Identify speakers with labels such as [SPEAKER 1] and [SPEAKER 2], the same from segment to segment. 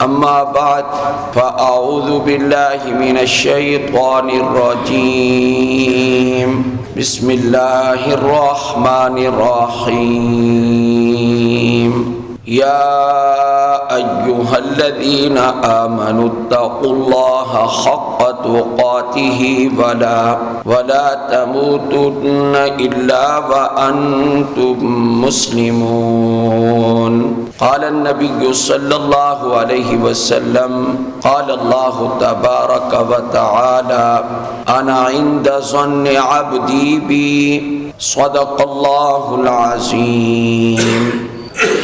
[SPEAKER 1] أما بعد فأعوذ بالله من الشيطان الرجيم بسم الله الرحمن الرحيم يا أيها الذين آمنوا اتقوا الله حق تقاته ولا تموتن إلا وأنتم مسلمون. قال النبي صلى الله عليه وسلم قال الله تبارك وتعالى أنا عند ظن عبدي بي صدق الله العظيم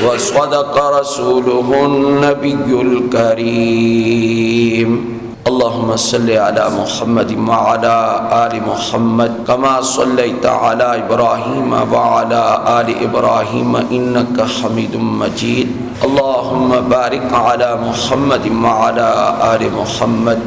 [SPEAKER 1] وصدق رسوله النبي الكريم. اللهم صل على محمد وعلى آل محمد كما صليت على إبراهيم وعلى آل إبراهيم إنك حميد مجيد. اللهم بارك على محمد وعلى آل محمد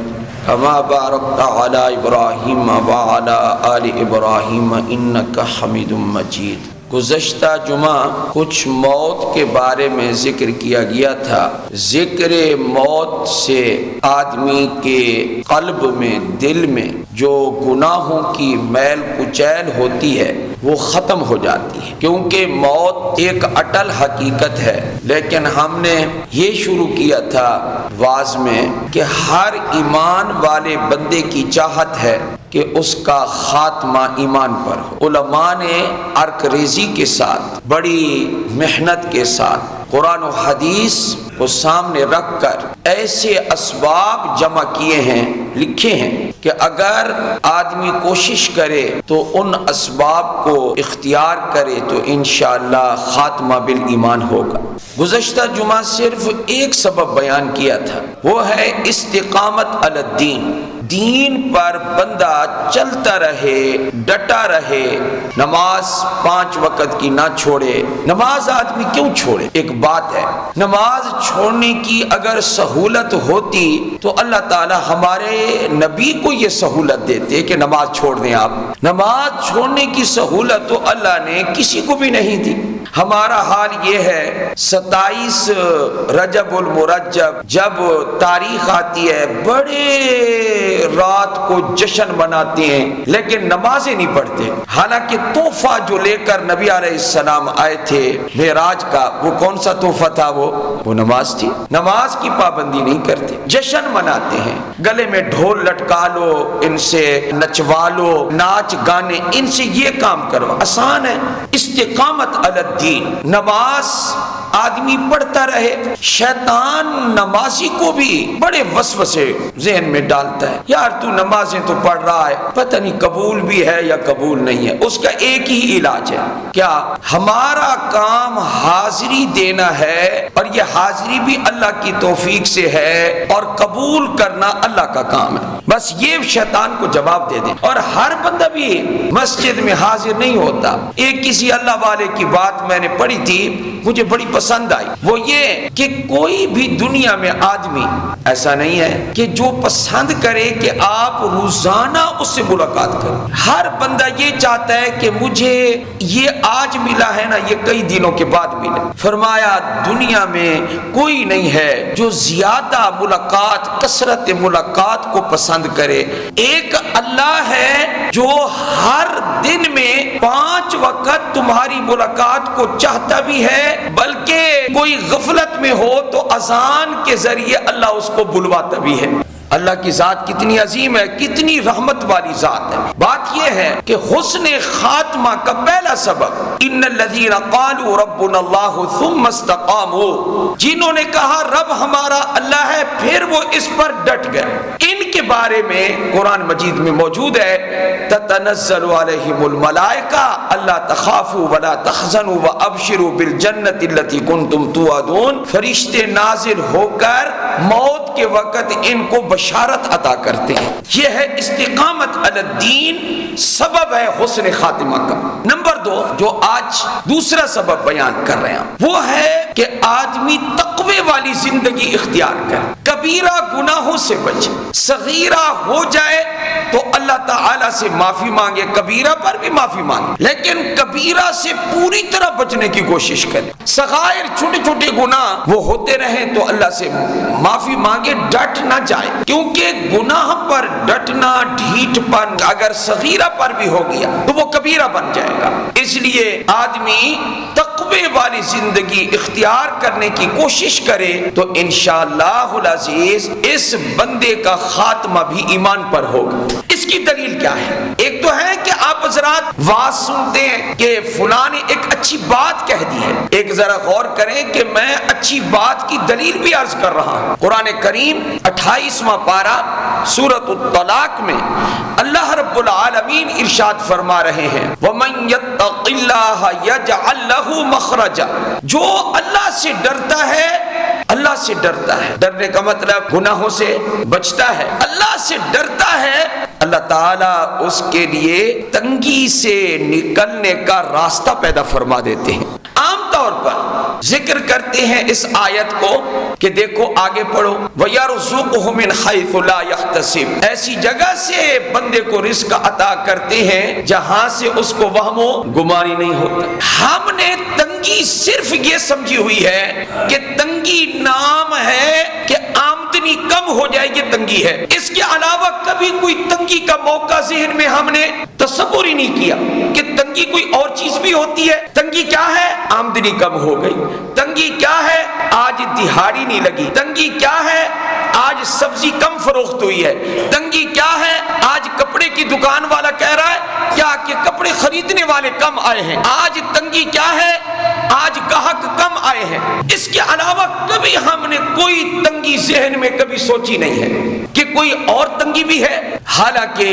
[SPEAKER 1] كما باركت على إبراهيم وعلى آل إبراهيم إنك حميد مجيد. گزشتہ جمعہ کچھ موت کے بارے میں ذکر کیا گیا تھا. ذکر موت سے آدمی کے قلب میں، دل میں جو گناہوں کی میل کچیل ہوتی ہے وہ ختم ہو جاتی ہے، کیونکہ موت ایک اٹل حقیقت ہے. لیکن ہم نے یہ شروع کیا تھا واعظ میں کہ ہر ایمان والے بندے کی چاہت ہے کہ اس کا خاتمہ ایمان پر ہو. علماء نے عرق ریزی کے ساتھ، بڑی محنت کے ساتھ قرآن و حدیث کو سامنے رکھ کر ایسے اسباب جمع کیے ہیں، لکھے ہیں کہ اگر آدمی کوشش کرے تو ان اسباب کو اختیار کرے تو انشاءاللہ خاتمہ بالایمان ہوگا. گزشتہ جمعہ صرف ایک سبب بیان کیا تھا، وہ ہے استقامت علی الدین. دین پر بندہ چلتا رہے، ڈٹا رہے، نماز 5 وقت کی نہ چھوڑے. نماز آدمی کیوں چھوڑے؟ ایک بات ہے، نماز چھوڑنے کی اگر سہولت ہوتی تو اللہ تعالی ہمارے نبی کو یہ سہولت دیتے کہ نماز چھوڑ دیں آپ. نماز چھوڑنے کی سہولت تو اللہ نے کسی کو بھی نہیں دی. ہمارا حال یہ ہے 27 رجب المرجب جب تاریخ آتی ہے بڑے رات کو جشن مناتے ہیں لیکن نمازیں نہیں پڑھتے. حالانکہ تحفہ جو لے کر نبی علیہ السلام آئے تھے معراج کا، وہ کون سا تحفہ تھا؟ وہ نماز تھی. نماز کی پابندی نہیں کرتے، جشن مناتے ہیں. گلے میں ڈھول لٹکا لو، ان سے نچوا لو، ناچ گانے ان سے یہ کام کرو، آسان ہے. استقامت علی الدین، نماز آدمی پڑھتا رہے. شیطان نمازی کو بھی بڑے وسوسے ذہن میں ڈالتا ہے، یار تو نمازیں تو پڑھ رہا ہے، پتہ نہیں قبول بھی ہے یا قبول نہیں ہے. اس کا ایک ہی علاج ہے، کیا؟ ہمارا کام حاضری دینا ہے، اور یہ حاضری بھی اللہ کی توفیق سے ہے، اور قبول کرنا اللہ کا کام ہے. بس یہ شیطان کو جواب دے دیں. اور ہر بندہ بھی مسجد میں حاضر نہیں ہوتا. ایک کسی اللہ والے کی بات میں نے پڑھی تھی، مجھے بڑی پسند آئی. وہ یہ کہ کوئی بھی دنیا میں آدمی ایسا نہیں ہے کہ جو پسند کرے کہ آپ روزانہ اس سے ملاقات کریں. ہر بندہ یہ چاہتا ہے کہ مجھے یہ آج ملا ہے نا، یہ کئی دنوں کے بعد ملے. فرمایا دنیا میں کوئی نہیں ہے جو زیادہ ملاقات، کثرت ملاقات کو پسند کرے. ایک اللہ ہے جو ہر دن میں 5 وقت تمہاری ملاقات کو چاہتا بھی ہے، بلکہ کوئی غفلت میں ہو تو اذان کے ذریعے اللہ اس کو بلواتا بھی ہے. اللہ کی ذات کتنی عظیم ہے، کتنی رحمت والی ذات ہے. بات یہ ہے کہ حسن خاتمہ کا پہلا سبب ان الذین قالوا ربنا اللہ ثم استقاموا، جنہوں نے کہا رب ہمارا اللہ ہے پھر وہ اس پر ڈٹ گئے. ان کے بارے میں قرآن مجید میں موجود ہے تتنزل علیہم الملائکہ الا تخافوا ولا تحزنوا وابشروا بالجنۃ التي کنتم توعدون. فرشتے نازل ہو کر موت کے وقت ان کو بشارت عطا کرتے ہیں. یہ ہے استقامت علی الدین، سبب ہے حسن خاتمہ کا. نمبر 2 جو آج دوسرا سبب بیان کر رہے ہیں وہ ہے کہ آدمی تقوی والی زندگی اختیار کرے. کبیرہ گناہوں سے بچے، صغیرہ ہو جائے تو اللہ تعالیٰ سے معافی مانگے، کبیرہ پر بھی معافی مانگے، لیکن کبیرہ سے پوری طرح بچنے کی کوشش کرے۔ صغائر چھوٹے چھوٹے گناہ وہ ہوتے رہیں تو اللہ سے معافی مانگے، ڈٹ نہ جائے، کیونکہ گناہ پر ڈٹنا، ڈھیٹ پن اگر صغیرہ پر بھی ہو گیا تو وہ کبیرہ بن جائے گا۔ اس لیے آدمی تقوی والی زندگی اختیار کرنے کی کوشش کرے تو انشاءاللہ العزیز اس بندے کا خاتمہ بھی ایمان پر ہوگا۔ اس کی دلیل کیا ہے؟ ایک تو ہے کہ آپ حضرات واز سنتے ہیں کہ فلاں نے ایک اچھی بات کہہ دی ہے، ایک ذرا غور کریں کہ میں اچھی بات کی دلیل بھی عرض کر رہا ہوں۔ قرآن کریم 28واں پارہ سورۃ الطلاق میں اللہ رب العالمین ارشاد فرما رہے ہیں وَمَن يَتَّقِ اللَّهَ يَجْعَلْ لَهُ مَخْرَجًا، جو اللہ سے ڈرتا ہے، اللہ سے ڈرتا ہے، ڈرنے کا مطلب گناہوں سے بچتا ہے، اللہ سے ڈرتا ہے، اللہ تعالیٰ اس کے لیے تنگی سے نکلنے کا راستہ پیدا فرما دیتے ہیں۔ عام طور پر ذکر کرتے ہیں اس آیت کو کہ دیکھو آگے پڑھو وَيَرْزُقْهُ مِنْ حَيْثُ لَا يَحْتَسِبُ، ایسی جگہ سے بندے کو رزق عطا کرتے ہیں جہاں سے اس کو وہم و گمانی نہیں ہوتا۔ ہم نے تنگی صرف یہ سمجھی ہوئی ہے کہ تنگی نام ہے کہ آمدنی کم ہو جائے، یہ تنگی ہے، اس کے علاوہ کبھی کوئی تنگی کا موقع ذہن میں ہم نے تصور ہی نہیں کیا کہ تنگی کوئی اور چیز بھی ہوتی ہے۔ تنگی کیا ہے؟ آمدنی کم ہو گئی۔ تنگی کیا ہے؟ آج دہاڑی نہیں لگی۔ تنگی کیا ہے؟ آج سبزی کم فروخت ہوئی ہے۔ تنگی کیا ہے؟ آج کپڑے کی دکان والا کہہ رہا ہے کیا کہ کپڑے خریدنے والے کم آئے ہیں۔ آج تنگی کیا ہے؟ آج گاہک کم آئے ہیں۔ اس کے علاوہ کبھی ہم نے کوئی تنگی ذہن میں کبھی سوچی نہیں ہے کہ کوئی اور تنگی بھی ہے، حالانکہ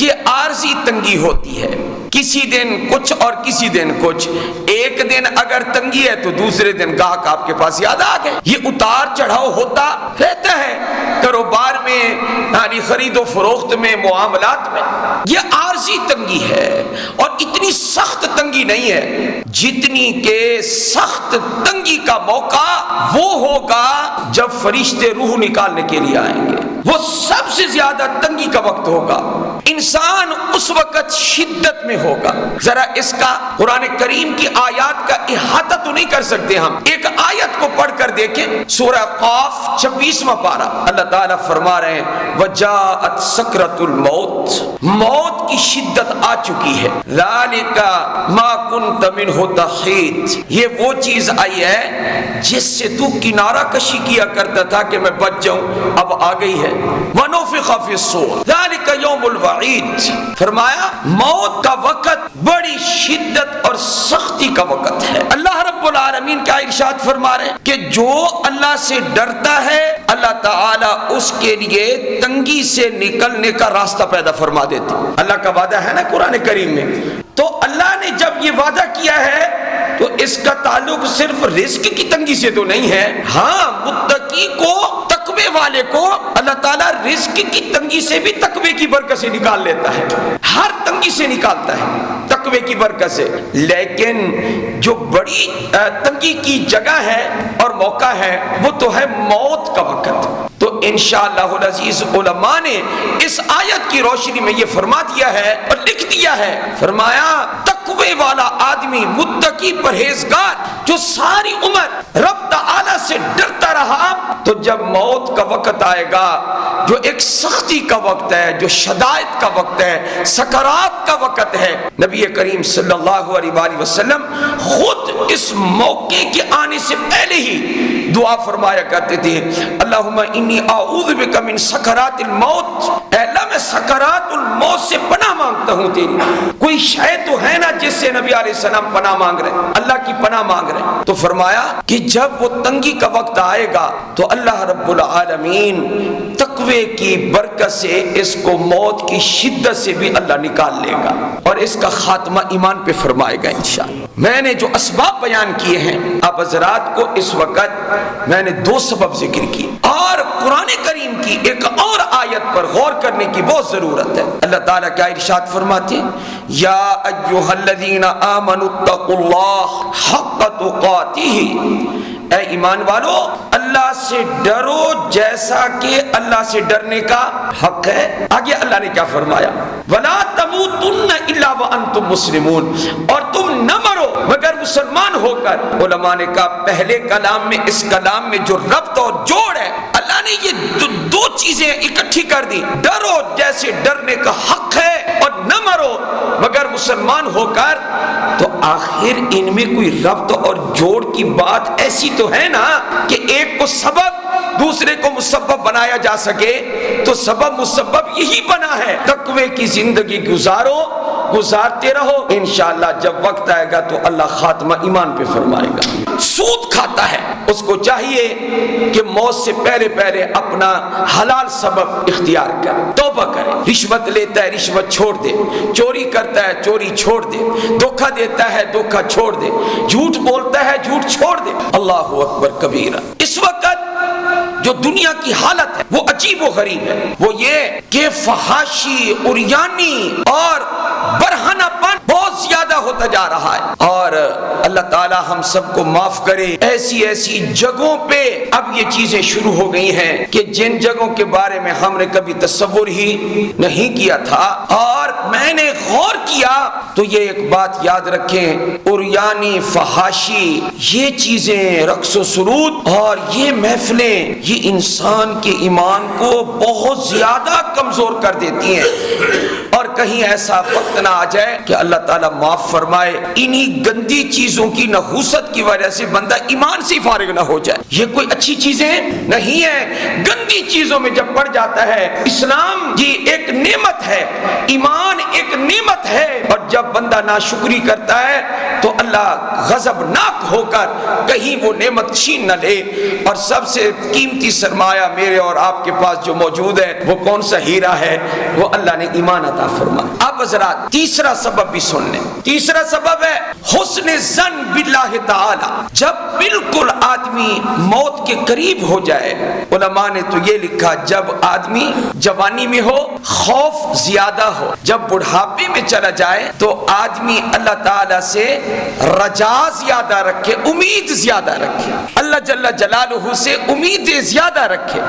[SPEAKER 1] یہ عارضی تنگی ہوتی ہے، کسی دن کچھ اور کسی دن کچھ۔ ایک دن اگر تنگی ہے تو دوسرے دن گاہک آپ کے پاس یاد آ گئے۔ یہ اتار چڑھاؤ ہوتا رہتا ہے کاروبار میں، یعنی خرید و فروخت میں، معاملات میں۔ یہ عارضی تنگی ہے اور اتنی سخت تنگی نہیں ہے جتنی کہ سخت تنگی کا موقع وہ ہوگا جب فرشتے روح نکالنے کے لیے آئیں گے۔ وہ سب سے زیادہ تنگی کا وقت ہوگا، انسان اس وقت شدت میں ہوگا۔ ذرا اس کا قرآن کریم کی آیات کا احاطہ تو نہیں کر سکتے ہم، ایک آیت کو پڑھ کر دیکھیں، سورہ قاف 26واں پارہ، اللہ تعالیٰ فرما رہے ہیں وَجَاءَتْ سَكْرَةُ الْمَوْتِ، موت کی شدت آ چکی ہے، ذَلِكَ مَا كُنْتَ مِنْهُ تَحِيدُ، یہ وہ چیز آئی ہے جس سے تو کنارہ کشی کیا کرتا تھا کہ میں بچ جاؤں، اب آ گئی ہے۔ وَنُفِخَ فِي الصُّورِ ذَلِكَ يَوْمُ الْوَعِيدِ، فرمایا موت کا وقت بڑی شدت اور سختی کا وقت ہے۔ اللہ رب العالمین کیا ارشاد فرما رہے ہیں کہ جو اللہ سے ڈرتا ہے اللہ تعالیٰ اس کے لیے تنگی سے نکلنے کا راستہ پیدا فرما دیتے۔ اللہ کا وعدہ ہے نا قرآن کریم میں، تو اللہ نے جب یہ وعدہ کیا ہے تو اس کا تعلق صرف رزق کی تنگی سے تو نہیں ہے، ہاں متقی کو، تقوی والے کو اللہ تعالیٰ رزق کی تنگی سے بھی تقوی کی برکت سے نکال لیتا ہے، ہر تنگی سے نکالتا ہے تقوی کی برکت سے۔ لیکن جو بڑی تنگی کی جگہ ہے اور موقع ہے وہ تو ہے موت کا وقت۔ تو انشاءاللہ العزیز علماء نے اس آیت کی روشنی میں یہ فرما دیا ہے اور لکھ دیا ہے، فرمایا تقوی والا آدمی، متقی پرہیزگار جو ساری عمر رب تعالی سے ڈرتا رہا، تو جب موت کا وقت آئے گا جو ایک سختی کا وقت ہے، جو شدائد کا وقت ہے، سکرات کا وقت ہے، نبی کریم صلی اللہ علیہ وآلہ وسلم خود اس موقع کے آنے سے پہلے ہی دعا فرمایا کرتے تھے اللہم انی اعوذ بک من سکرات الموت، اے اللہ میں سکرات الموت سے پناہ مانگتا ہوں تیری۔ کوئی شے تو ہے نا جس سے نبی علیہ السلام پناہ مانگ رہے ہیں، اللہ کی پناہ مانگ رہے ہیں۔ تو فرمایا کہ جب وہ تنگی کا وقت آئے گا تو اللہ رب العالمین تقوی کی برکت سے اس کو موت کی شدت سے بھی اللہ نکال لے گا اور اس کا خاتمہ ایمان پہ فرمائے گا انشاءاللہ۔ میں نے جو اسباب بیان کیے ہیں آپ حضرات کو اس وقت میں نے 2 سبب ذکر کی، اور قرآن کریم کی ایک اور آیت پر غور کرنے کی بہت ضرورت ہے۔ اللہ تعالیٰ کیا ارشاد فرماتے ہیں یا ایھا الذین آمنوا اتقوا اللہ حق تقاتہ، اے ایمان والو اللہ سے ڈرو جیسا کہ اللہ سے ڈرنے کا حق ہے۔ آگے اللہ نے کیا فرمایا؟ وَلَا تَمُوتُنَّ إِلَّا وَأَنْتُمْ مُسْلِمُونَ، اور تم نہ مرو مگر مسلمان ہو کر۔ علماء نے کہا پہلے کلام میں اس کلام میں جو ربط اور جوڑ ہے، اللہ نے یہ دو چیزیں اکٹھی کر دی، ڈرو جیسے ڈرنے کا حق ہے اور نہ مرو مگر مسلمان ہو کر۔ تو آخر ان میں کوئی ربط اور جوڑ کی بات ایسی تو ہے نا کہ ایک کو سبب دوسرے کو مسبب بنایا جا سکے، تو سبب مسبب یہی بنا ہے۔ تقوی کی زندگی گزارو، گزارتے رہو، انشاءاللہ جب وقت آئے گا تو اللہ خاتمہ ایمان پہ فرمائے گا۔ سود کھاتا ہے، اس کو چاہیے کہ موت سے پہلے پہلے اپنا حلال سبب اختیار کرے، توبہ کرے۔ رشوت لیتا ہے، رشوت چھوڑ دے، چوری کرتا ہے، چوری چھوڑ دے، دھوکہ دیتا ہے، دھوکہ چھوڑ دے، جھوٹ بولتا ہے، جھوٹ چھوڑ دے۔ اللہ اکبر کبیرہ۔ اس وقت جو دنیا کی حالت ہے وہ عجیب و غریب ہے، وہ یہ کہ فحاشی، عریانی اور برہنہ پن بہت زیادہ ہوتا جا رہا ہے، اور اللہ تعالی ہم سب کو معاف کرے۔ ایسی ایسی جگہوں پہ اب یہ چیزیں شروع ہو گئی ہیں کہ جن جگہوں کے بارے میں ہم نے کبھی تصور ہی نہیں کیا تھا، اور میں نے غور کیا تو یہ ایک بات یاد رکھیں، عریانی، فحاشی، یہ چیزیں، رقص و سرود اور یہ محفلیں، یہ انسان کے ایمان کو بہت زیادہ کمزور کر دیتی ہیں، اور کہیں ایسا وقت نہ آ جائے کہ اللہ تعالیٰ معاف فرمائے انہی گندی چیزوں کی نحوست کی وجہ سے بندہ ایمان سے فارغ نہ ہو جائے۔ یہ کوئی اچھی چیزیں نہیں ہیں، گندی چیزوں میں جب پڑ جاتا ہے۔ اسلام یہ ایک نعمت ہے، ایمان ایک نعمت ہے، اور جب بندہ ناشکری کرتا ہے تو اللہ غضبناک ہو کر کہیں وہ نعمت چھین نہ لے۔ اور سب سے قیمتی سرمایہ میرے اور آپ کے پاس جو موجود ہے وہ کون سا ہیرا ہے؟ وہ اللہ نے ایمان عطا فرمایا۔ اب حضرات تیسرا سبب بھی سن لیں۔ تیسرا سبب ہے حسن ظن باللہ تعالی۔ جب بالکل آدمی موت کے قریب ہو جائے، علماء نے تو یہ لکھا جب آدمی جوانی میں ہو، خوف زیادہ ہو، جب بڑھاپے میں چلا جائے تو آدمی اللہ تعالی سے رجا زیادہ رکھے، امید زیادہ رکھے، اللہ جل جلالہ سے امیدیں زیادہ رکھے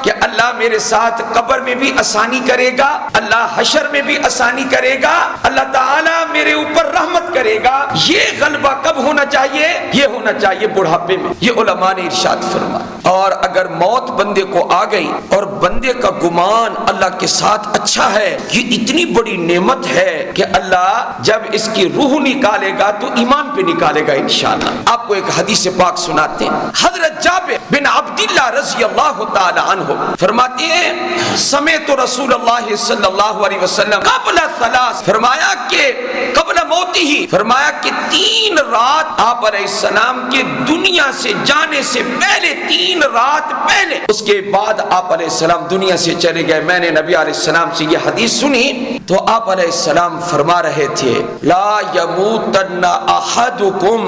[SPEAKER 1] کہ اللہ میرے ساتھ قبر میں بھی آسانی کرے گا، اللہ حشر میں بھی آسانی کرے گا، اللہ تعالیٰ میرے اوپر رحمت کرے گا۔ یہ غلبہ کب ہونا چاہیے؟ یہ ہونا چاہیے بڑھاپے میں۔ یہ علماء نے ارشاد فرمایا۔ اور اگر موت بندے کو آ گئی اور بندے کا گمان اللہ کے ساتھ اچھا ہے، یہ اتنی بڑی نعمت ہے کہ اللہ جب اس کی روح نکالے گا تو ایمان پہ نکالے گا انشاءاللہ۔ آپ کو ایک حدیث پاک سناتے ہیں۔ حضرت جابر بن عبداللہ رضی اللہ تعالی عنہ فرماتے ہیں سمعت رسول اللہ صلی اللہ علیہ وسلم قبل ثلاث، فرمایا کہ قبل موتی ہی، فرمایا کہ 3 رات آپ علیہ السلام کے دنیا سے جانے سے پہلے، 3 رات پہلے، اس کے بعد آپ علیہ السلام دنیا سے چلے گئے۔ میں نے نبی علیہ السلام سے یہ حدیث سنی تو آپ علیہ السلام فرما رہے تھے لا یموتن احدکم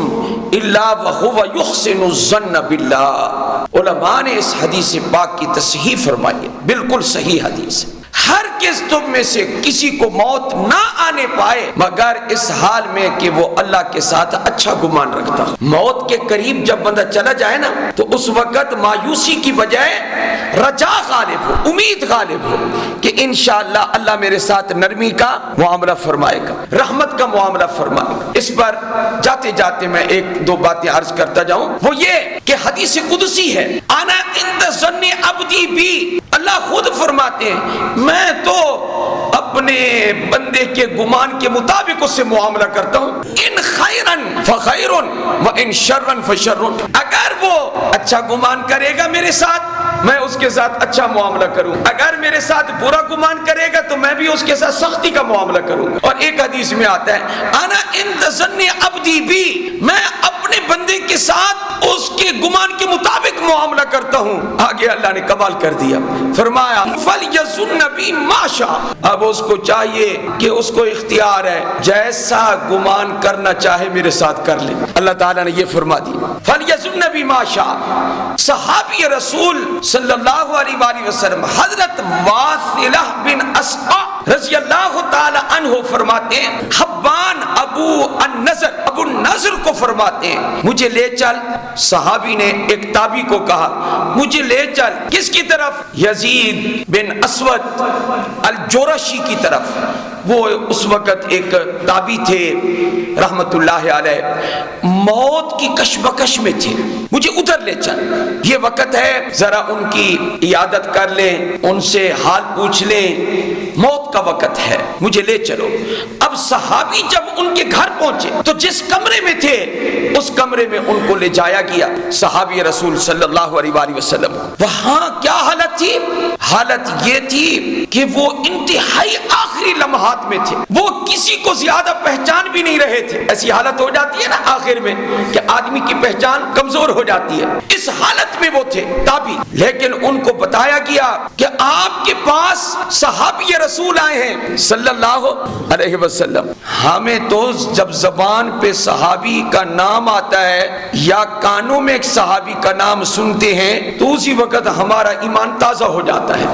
[SPEAKER 1] الا وهو یحسن الظن باللہ۔ علماء نے اس حدیث پاک کی تصحیح فرمائی، بالکل صحیح حدیث ہے۔ ہرگز تم میں سے کسی کو موت نہ آنے پائے مگر اس حال میں کہ وہ اللہ کے ساتھ اچھا گمان رکھتا ہو۔ موت کے قریب جب بندہ چلا جائے نا تو اس وقت مایوسی کی بجائے رجا غالب ہو، امید غالب ہو کہ انشاءاللہ اللہ میرے ساتھ نرمی کا معاملہ فرمائے گا، رحمت کا معاملہ فرمائے گا۔ اس پر جاتے جاتے میں 1-2 باتیں عرض کرتا جاؤں، وہ یہ کہ حدیث قدسی ہے، انا عند ظن عبدی بی، اللہ خود فرماتے ہیں میں تو اپنے بندے کے گمان کے مطابق اس سے معاملہ کرتا ہوں، ان خیرن فخیرن و ان شرن فشرن، اگر وہ اچھا گمان کرے گا میرے ساتھ میں اس کے ساتھ اچھا معاملہ کروں، اگر میرے ساتھ برا گمان کرے گا تو میں بھی اس کے ساتھ سختی کا معاملہ کروں گا۔ اور ایک حدیث میں آتا ہے انا عند ظن عبدی بی، میں اپنے بندے کے ساتھ اس کے گمان کے مطابق معاملہ کرتا ہوں۔ آگے اللہ نے کمال کر دیا، فرمایا فَلْيَظُنَّ بِي مَا شَاءَ، اب اس کو چاہیے کہ اس کو اختیار ہے جیسا گمان کرنا چاہے میرے ساتھ کر لے۔ اللہ تعالیٰ نے یہ فرما دیا فَلْيَظُنَّ بِي مَا شَاءَ۔ صحابی رسول صلی اللہ علیہ وسلم حضرت واثلہ بن اسقع رضی اللہ تعالی عنہ فرماتے ہیں، حبان ابو النضر کو فرماتے ہیں مجھے لے چل، صحابی نے ایک تابعی کو کہا مجھے لے چل کس کی طرف؟ یزید بن اسود الجرشی کی طرف۔ وہ اس وقت ایک تابعی تھے رحمت اللہ علیہ، موت کی کشمکش میں تھے، مجھے ادھر لے چل، یہ وقت ہے ذرا ان کی عیادت کر لیں، ان سے حال پوچھ لیں، موت کا وقت ہے، مجھے لے چلو۔ اب صحابی جب ان کے گھر پہنچے تو جس کمرے میں تھے اس کمرے میں ان کو لے جایا گیا، صحابی رسول صلی اللہ علیہ وآلہ وسلم۔ وہاں کیا حالت تھی؟ حالت یہ تھی کہ وہ انتہائی آخری لمحات میں تھے، وہ کسی کو زیادہ پہچان بھی نہیں رہے تھے۔ ایسی حالت ہو جاتی ہے نا آخر میں کہ آدمی کی پہچان کمزور ہو جاتی ہے، اس حالت میں وہ تھے تابعی۔ لیکن ان کو بتایا گیا کہ آپ کے پاس صحابی رسول آئے ہیں صلی اللہ علیہ وسلم۔ ہمیں تو جب زبان پہ صحابی کا نام آتا ہے یا کانوں میں ایک صحابی کا نام سنتے ہیں تو اسی وقت ہمارا ایمان تازہ ہو جاتا ہے۔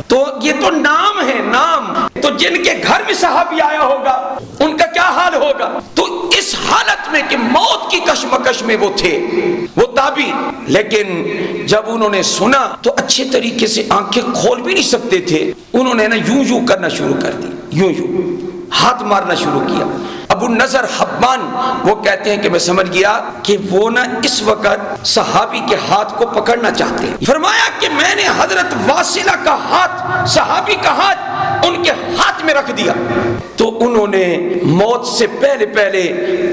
[SPEAKER 1] تو یہ تو نام ہے، نام تو جن کے گھر میں صحابی آیا ہوگا ان کا کیا حال ہوگا؟ تو اس حالت میں کہ موت کی کشمکش میں وہ تھے، وہ تابعی۔ لیکن جب انہوں نے سنا تو اچھے طریقے سے آنکھیں کھول بھی نہیں سکتے تھے، انہوں نے نا یوں کرنا شروع کر دی، یوں ہاتھ مارنا شروع کیا۔ ابو النضر حبان وہ کہتے ہیں کہ میں سمجھ گیا کہ وہ نا اس وقت صحابی کے ہاتھ کو پکڑنا چاہتے ہیں۔ فرمایا کہ میں نے حضرت واصلہ کا ہاتھ، صحابی کا ہاتھ ان کے ہاتھ میں رکھ دیا، تو انہوں نے موت سے پہلے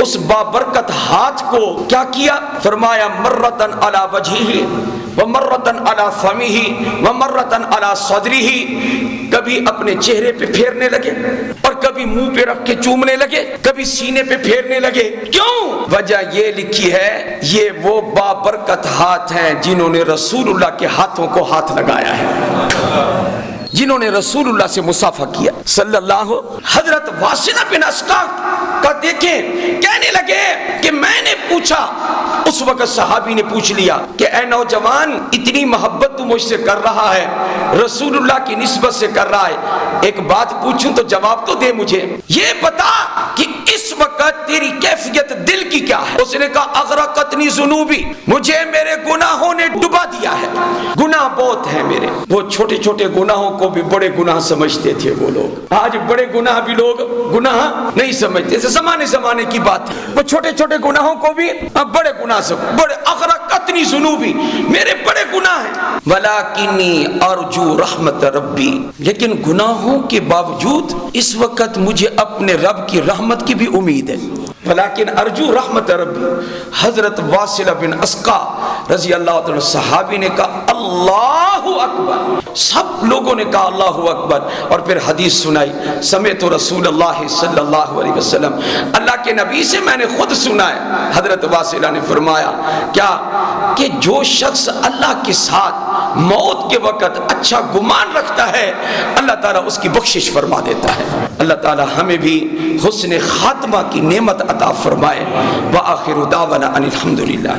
[SPEAKER 1] اس بابرکت ہاتھ کو کیا کیا؟ فرمایا مرتن علی وجہہ ومرتن علی فمہ ومرتن علی صدرہ، کبھی اپنے چہرے پہ پھیرنے لگے اور کبھی منہ پہ رکھ کے چومنے لگے، کبھی سینے پہ پھیرنے لگے۔ کیوں؟ وجہ یہ لکھی ہے یہ وہ بابرکت ہاتھ ہیں جنہوں نے رسول اللہ کے ہاتھوں کو ہاتھ لگایا ہے، جنہوں نے رسول اللہ سے مصافحہ کیا صلی اللہ۔ حضرت واصلہ بن اسقع کا دیکھیں، کہنے لگے کہ میں نے پوچھا، اس وقت صحابی نے پوچھ لیا کہ اے نوجوان اتنی محبت تو مجھ سے کر رہا ہے، رسول اللہ کی نسبت سے کر رہا ہے، ایک بات پوچھوں تو جواب تو دے مجھے، یہ بتا کہ اس وقت تیری کیفیت دل کی کیا ہے؟ اس نے کہا اغرقتنی ذنوبی، مجھے میرے گناہوں نے ڈبا دیا ہے، گناہ بہت ہیں میرے۔ وہ چھوٹے چھوٹے گناہوں کو بھی بڑے گناہ سمجھتے تھے وہ لوگ، آج بڑے گناہ بھی لوگ گناہ نہیں سمجھتے، زمانے کی بات ہے، وہ چھوٹے چھوٹے گناہوں کو بھی بڑے گناہ سمجھتے، بڑے اغرقتنی ذنوبی، میرے بڑے گناہ ہیں، ولیکنی ارجو رحمت ربی، لیکن گناہوں کے باوجود اس وقت مجھے اپنے رب کی رحمت کی بھی امید ہے، ولیکن ارجو رحمت ربی۔ حضرت واصلہ بن اسقع رضی اللہ عنہ صحابی نے کہا اللہ اکبر، سب لوگوں نے کہا اللہ اکبر، اور پھر حدیث سنائی، سمعت رسول اللہ صلی اللہ علیہ وسلم، اللہ کے نبی سے میں نے خود سنا ہے۔ حضرت واصلہ نے فرمایا کیا کہ جو شخص اللہ کے ساتھ موت کے وقت اچھا گمان رکھتا ہے اللہ تعالیٰ اس کی بخشش فرما دیتا ہے۔ اللہ تعالیٰ ہمیں بھی حسن خاتمہ کی نعمت عطا فرمائے۔ وآخر دعوانا ان الحمدللہ۔